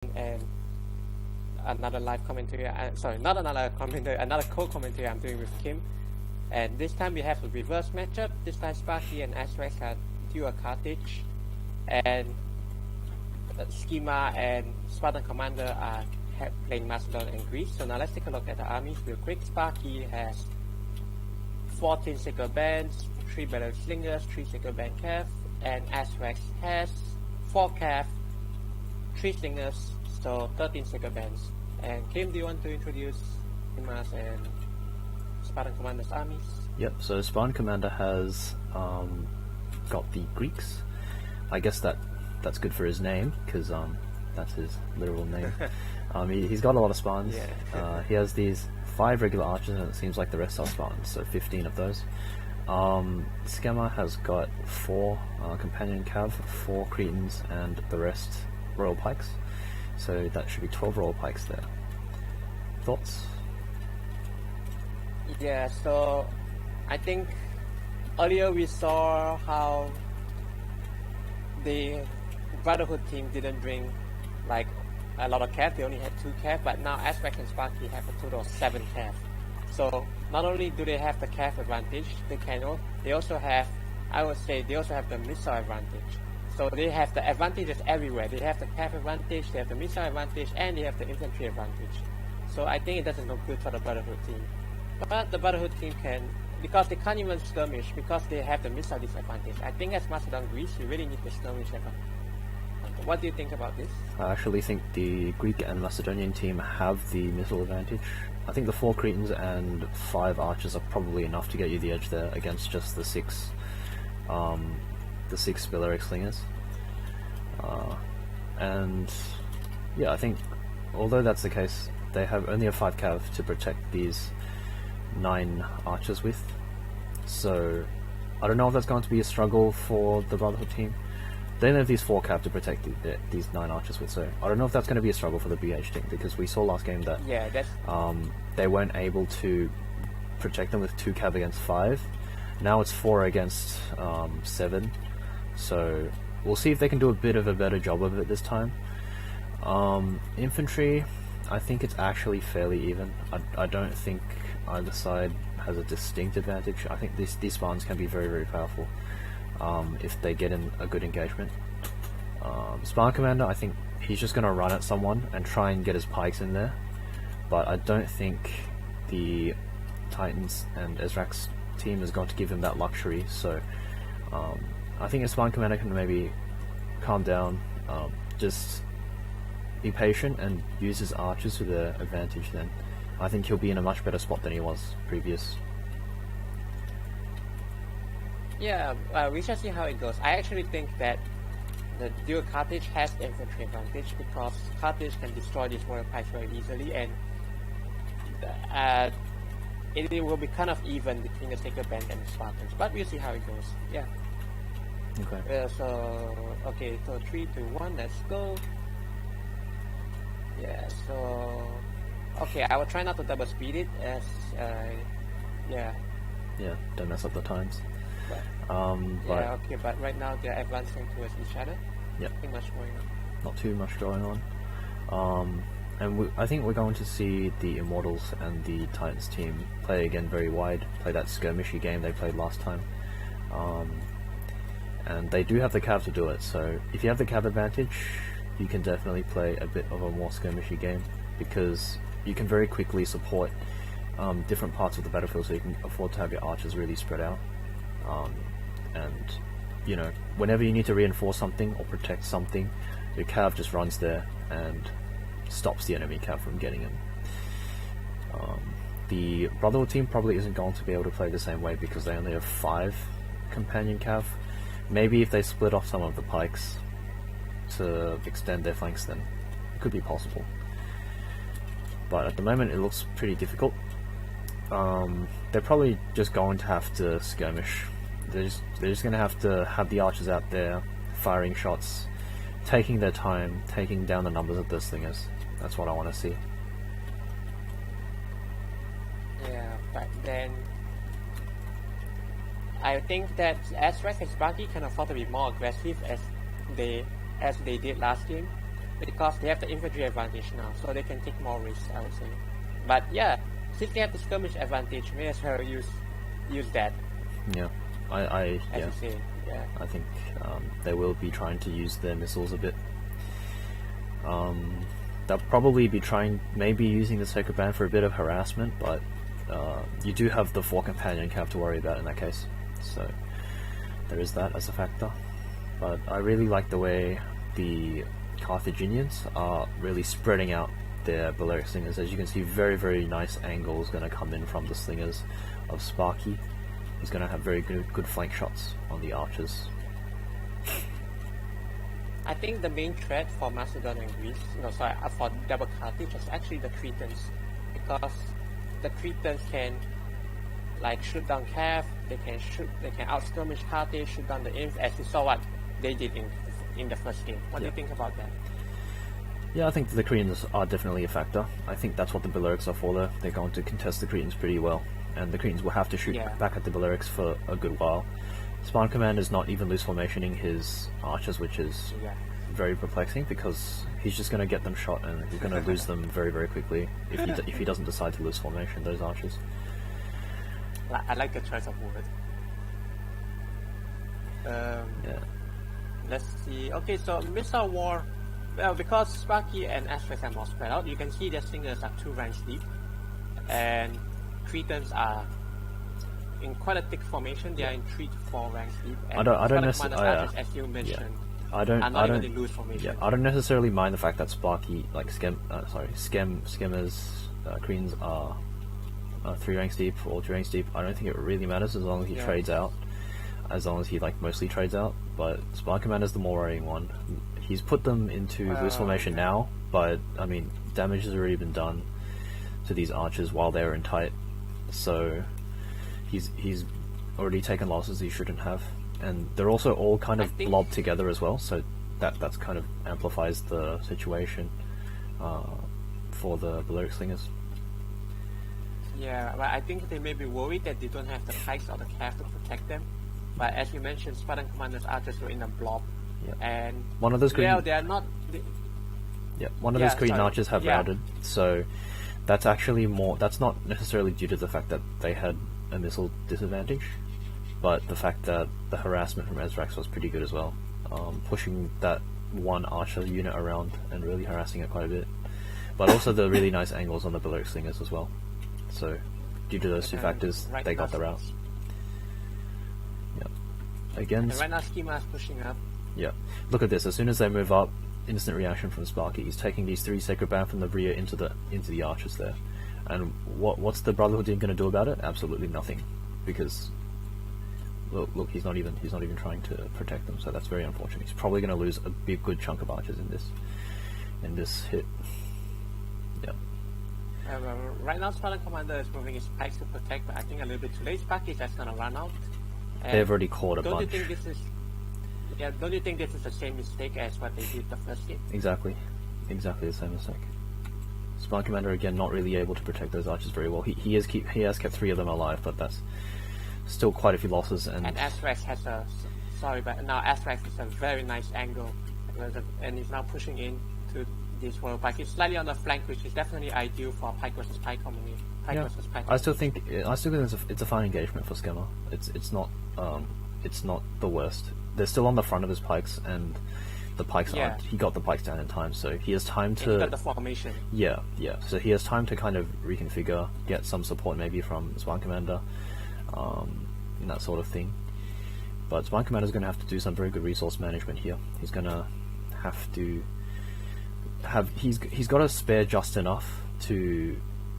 and another live commentary. Sorry, not another commentary, another co-commentary I'm doing with Kim. And this time we have a reverse matchup. This time Sparky and Esrax are dual Carthage, and Schema and Spartan Commander are playing Macedon and Greece. So now let's take a look at the armies real quick. Sparky has 14 Sickle Bands, 3 Battle Slingers, 3 Sickle Band Cav, and Esrax has 4 Cav, 3 Slingers, so 13 Sickle Bands. And Kim, do you want to introduce Himas and Spartan Commander's armies? Yep, so Spartan Commander has got the Greeks. I guess that's good for his name, because that's his literal name. He's got a lot of Spartans. Yeah. He has these 5 regular archers, and it seems like the rest are Spartans, so 15 of those. Schema has got 4 companion cav, 4 Cretans, and the rest Royal Pikes. So that should be 12 Royal Pikes there. Thoughts? Yeah, so I think earlier we saw how the Brotherhood team didn't bring like a lot of cav, they only had 2 cav, but now Esrax and Sparky have a total of 7 cav. So not only do they have the cav advantage, they also have, I would say, they also have the missile advantage. So they have the advantages everywhere. They have the cav advantage, they have the missile advantage, and they have the infantry advantage. So I think it doesn't look good for the Brotherhood team. But the Brotherhood team can, because they can't even skirmish, because they have the missile disadvantage. I think as Macedon Greece, you really need the skirmish advantage. What do you think about this? I actually think the Greek and Macedonian team have the missile advantage. I think the 4 Cretans and 5 archers are probably enough to get you the edge there against just the 6 Balearic slingers. And yeah, I think although that's the case, they have only a 5 cav to protect these 9 archers with. So I don't know if that's going to be a struggle for the Brotherhood team. They only have these 4 cav to protect these 9 archers with, so I don't know if that's going to be a struggle for the BH team, because we saw last game that they weren't able to protect them with 2 cav against 5. Now it's 4 against 7, so we'll see if they can do a bit of a better job of it this time. Infantry, I think it's actually fairly even. I don't think either side has a distinct advantage. I think these Spartans can be very, very powerful if they get in a good engagement. Spartan Commander, I think he's just going to run at someone and try and get his pikes in there, but I don't think the Titans and Esrax team is going to give him that luxury, so I think a Spartan Commander can maybe calm down, just be patient and use his archers to their advantage. Then I think he'll be in a much better spot than he was previous. Yeah, we shall see how it goes. I actually think that the dual Carthage has the infantry advantage, because Carthage can destroy these Royal Pikes very easily, and it will be kind of even between the Sickle Band and the Spartans, but we'll see how it goes. Yeah. Okay. So 3, 2, 1, let's go. Yeah, so okay, I will try not to double speed it as yeah, don't mess up the times. But but right now they're advancing towards each other. Yep. Nothing much going on. Not too much going on. And I think we're going to see the Immortals and the Titans team play again very wide, play that skirmishy game they played last time. And they do have the cav to do it, so if you have the cav advantage, you can definitely play a bit of a more skirmishy game, because you can very quickly support different parts of the battlefield, so you can afford to have your archers really spread out. And you know, whenever you need to reinforce something or protect something, your cav just runs there and stops the enemy cav from getting him. The Brotherhood team probably isn't going to be able to play the same way, because they only have 5 companion cav. Maybe if they split off some of the pikes to extend their flanks, then it could be possible. But at the moment it looks pretty difficult. They're probably just going to have to skirmish. They're just going to have the archers out there firing shots, taking their time, taking down the numbers of the slingers. That's what I want to see. Yeah, but then I think that Esrax and Sparky can afford to be more aggressive as they did last game. because they have the infantry advantage now, so they can take more risks, I would say. But yeah, since they have the skirmish advantage, may as well use that. Yeah, As yeah, you say, yeah. I think they will be trying to use their missiles a bit. They'll probably be maybe using the Sacred Band for a bit of harassment, but you do have the 4 companion camp to worry about in that case, so there is that as a factor. But I really like the way the Carthaginians are really spreading out their Balearic slingers. As you can see, very, very nice angles going to come in from the slingers of Sparky. He's going to have very good flank shots on the archers. I think the main threat for Macedon and Greece, for double Carthage is actually the Cretans, because the Cretans can shoot down Cav, they can out-skirmish Carthage, shoot down the Inf, as you saw what they did in the first game. What do you think about that? Yeah, I think the Cretans are definitely a factor. I think that's what the Balearics are for though. They're going to contest the Cretans pretty well, and the Cretans will have to shoot back at the Balearics for a good while. Spartan Commander is not even loose formationing his archers, which is very perplexing, because he's just going to get them shot and he's going to lose them very, very quickly if he doesn't decide to lose formation, those archers. I like the choice of word. Let's see. Okay, so Missile War, well, because Sparky and Esrax are more spread out, you can see their slingers are 2 ranks deep, and Cretans are in quite a thick formation. They are in 3 to 4 ranks deep. And I don't necessarily. As you mentioned, I don't lose formation. Yeah, I don't necessarily mind the fact that Sparky, Skimmers, Cretans are 3 ranks deep or 2 ranks deep. I don't think it really matters as long as he trades out. As long as he mostly trades out. But Spark Commander's the more worrying one. He's put them into loose formation now, but I mean, damage has already been done to these archers while they were in tight. So he's already taken losses he shouldn't have, and they're also all kind of blobbed together as well. So that's kind of amplifies the situation for the Balearic slingers. Yeah, but I think they may be worried that they don't have the pikes or the cav to protect them. But as you mentioned, Spartan Commander's archers were in a blob, and one of those they are not. One of those Cretan archers have routed, so that's actually more. That's not necessarily due to the fact that they had a missile disadvantage, but the fact that the harassment from Esrax was pretty good as well, pushing that one archer unit around and really harassing it quite a bit. But also the really nice angles on the Balearic slingers as well. So due to those 2 factors, they got the route. Again, and right now Schema is pushing up. Yeah, look at this. As soon as they move up, instant reaction from Sparky. He's taking these 3 Sacred Band from the rear into the archers there. And what's the Brotherhood team going to do about it? Absolutely nothing, because look, he's not even trying to protect them. So that's very unfortunate. He's probably going to lose a good chunk of archers in this hit. Yeah. Right now, Spartan Commander is moving his pikes to protect, but I think a little bit too late. Sparky is just going to run out. They've already caught a bunch. Don't you think this is the same mistake as what they did the first game? Exactly the same mistake. Spark Commander again not really able to protect those archers very well. He has kept 3 of them alive, but that's still quite a few losses. And Esrax has Esrax is a very nice angle, and he's now pushing in to this world pike. It's slightly on the flank, which is definitely ideal for pike versus pike combination. I still think it's a fine engagement for Skimmer. It's not the worst. They're still on the front of his pikes, and the pikes aren't. He got the pikes down in time, so he has time to. He got the formation. Yeah. So he has time to kind of reconfigure, get some support maybe from Spark Commander, and that sort of thing. But Spark Commander is going to have to do some very good resource management here. He's going to have to he's got to spare just enough to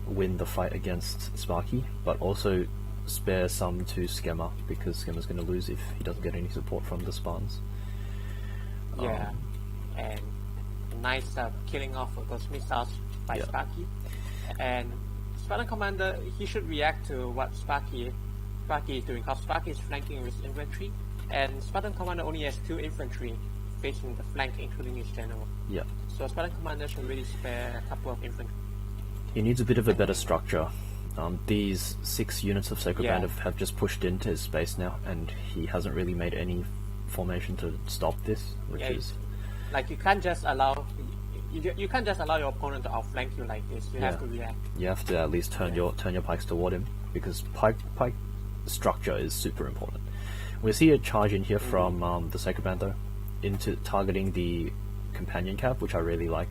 win the fight against Sparky, but also spare some to Skimmer, because Skimmer's going to lose if he doesn't get any support from the Spartans. And nice killing off of those missiles by Sparky. And Spartan Commander, he should react to what Sparky is doing, because Sparky is flanking with infantry, and Spartan Commander only has 2 infantry facing the flank, including his general. Yeah. So Spartan Commander should really spare a couple of infantry. He needs a bit of a better structure. These 6 units of Sacred Band have just pushed into his space now, and he hasn't really made any formation to stop this, which is... Like, you can't just allow you can't just allow your opponent to outflank you like this. You have to react. You have to at least turn your pikes toward him, because pike structure is super important. We see a charge in here from the Sacred Band though, into targeting the companion cap, which I really like.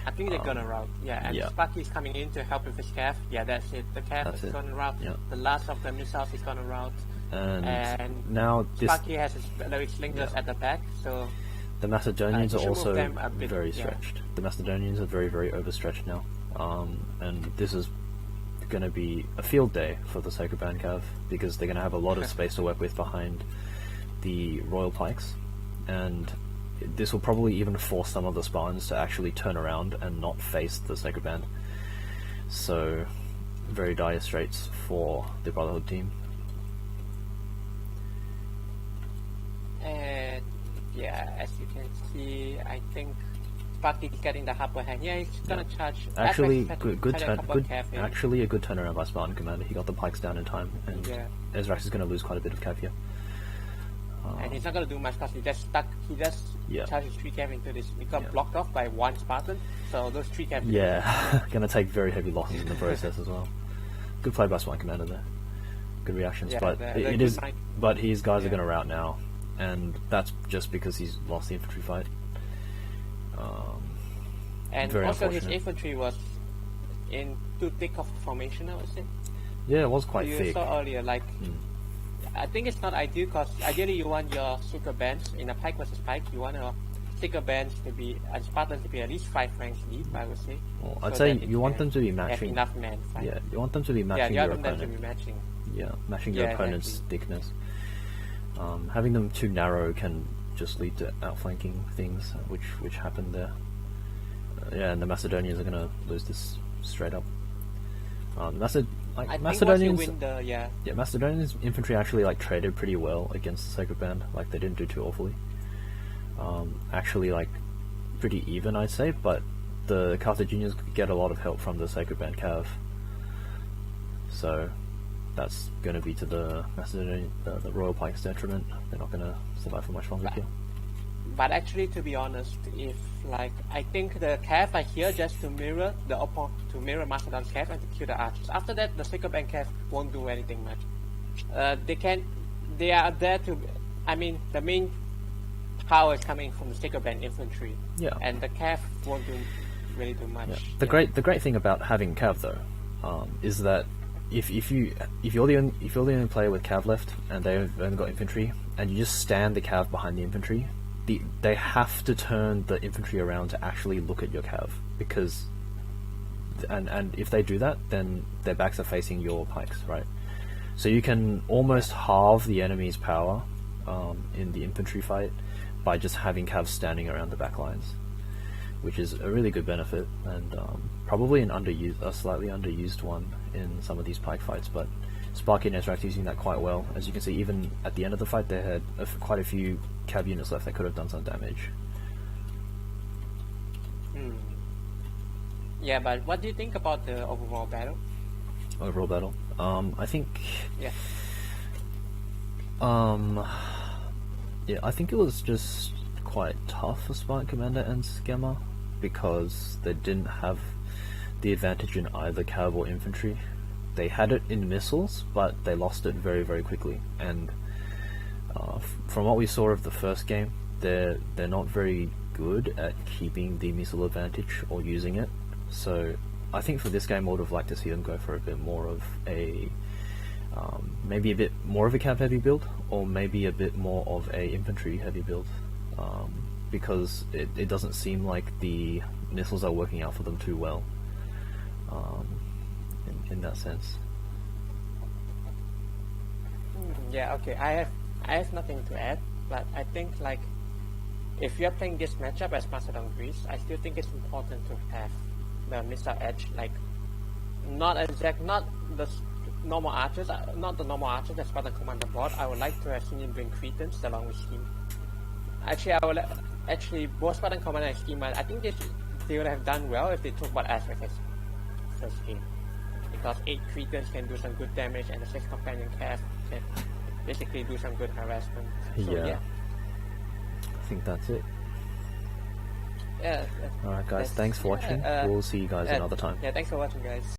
I think they're gonna route. Yeah, and Sparky is coming in to help with his calf. Yeah, that's it. The calf is gonna route. Yeah. The last of the missiles is gonna route. And now Sparky has his slingers at the back, so the Macedonians are also bit, very stretched. The Macedonians are very, very overstretched now. And this is going to be a field day for the Sacred Band Cav, because they're going to have a lot of space to work with behind the Royal Pikes, and this will probably even force some of the Spartans to actually turn around and not face the Sacred Band. So, very dire straits for the Brotherhood team. And yeah, as you can see, I think Sparky is getting the upper hand. Yeah, he's gonna charge. Actually, actually a good turnaround by Spartan Commander. He got the pikes down in time, and Esrax is going to lose quite a bit of cav here. And he's not going to do much because he just stuck. He just charged his 3 cav into this. He got blocked off by 1 Spartan, so those 3 cav. Yeah, going to take very heavy losses in the process as well. Good play by Spartan Commander there. Good reactions, but it is. But his guys are going to rout now, and that's just because he's lost the infantry fight. And also his infantry was in too thick of formation, I would say. Yeah, it was quite thick. You saw earlier, like, I think it's not ideal because ideally you want your sticker bands in a pike versus pike. You want your sticker bands to be, and Spartans to be at least 5 ranks deep, I would say. Well, I'd say you want them to be matching. Enough men fight. Yeah, you want them to be matching your opponent. Them to be matching. Yeah, matching your opponent's thickness. Having them too narrow can just lead to outflanking things, which happened there. Yeah, and the Macedonians are gonna lose this straight up. Macedonians infantry actually traded pretty well against the Sacred Band. Like, they didn't do too awfully. Actually, pretty even, I'd say. But the Carthaginians get a lot of help from the Sacred Band Cav. So that's going to be to the Macedonian, the Royal Pike's detriment. They're not going to survive for much longer here. But actually, to be honest, if I think the Cav are here just to mirror Macedon's Cav and to kill the archers. After that, the Sacred Band Cav won't do anything much. They are there to. I mean, the main power is coming from the Sacred Band infantry. Yeah. And the Cav won't really do much. Yeah. The great thing about having Cav though, is that if you're the only player with Cav left and they've only got infantry, and you just stand the Cav behind the infantry, they have to turn the infantry around to actually look at your Cav, because and if they do that, then their backs are facing your pikes, right? So you can almost halve the enemy's power in the infantry fight by just having Cav standing around the back lines, which is a really good benefit, and probably a slightly underused one in some of these pike fights. But Sparky and Esrax using that quite well. As you can see, even at the end of the fight, they had quite a few Cav units left that could have done some damage. Yeah, but what do you think about the overall battle? Overall battle? I think... Yeah. I think it was just quite tough for Spartan Commander and Scammer, because they didn't have the advantage in either Cav or infantry. They had it in missiles, but they lost it very, very quickly. And from what we saw of the first game, they're not very good at keeping the missile advantage or using it. So I think for this game, I would have liked to see them go for a bit more of a maybe a bit more of a Cav heavy build, or maybe a bit more of a infantry heavy build, because it doesn't seem like the missiles are working out for them too well. In that sense. Yeah, okay. I have nothing to add, but I think if you're playing this matchup as Macedon Greece, I still think it's important to have the missile edge, not the normal archers, that Spartan Commander brought. I would like to have seen him bring Cretans along with him. Actually, both Spartan Commander and Schema, I think they would have done well if they took what Esrax as first game, because 8 Cretans can do some good damage, and the 6 Companion Cav can basically do some good harassment. So, yeah. I think that's it. Yeah. Alright guys, that's- thanks for watching. yeah, We'll see you guys another time. Yeah, thanks for watching, guys.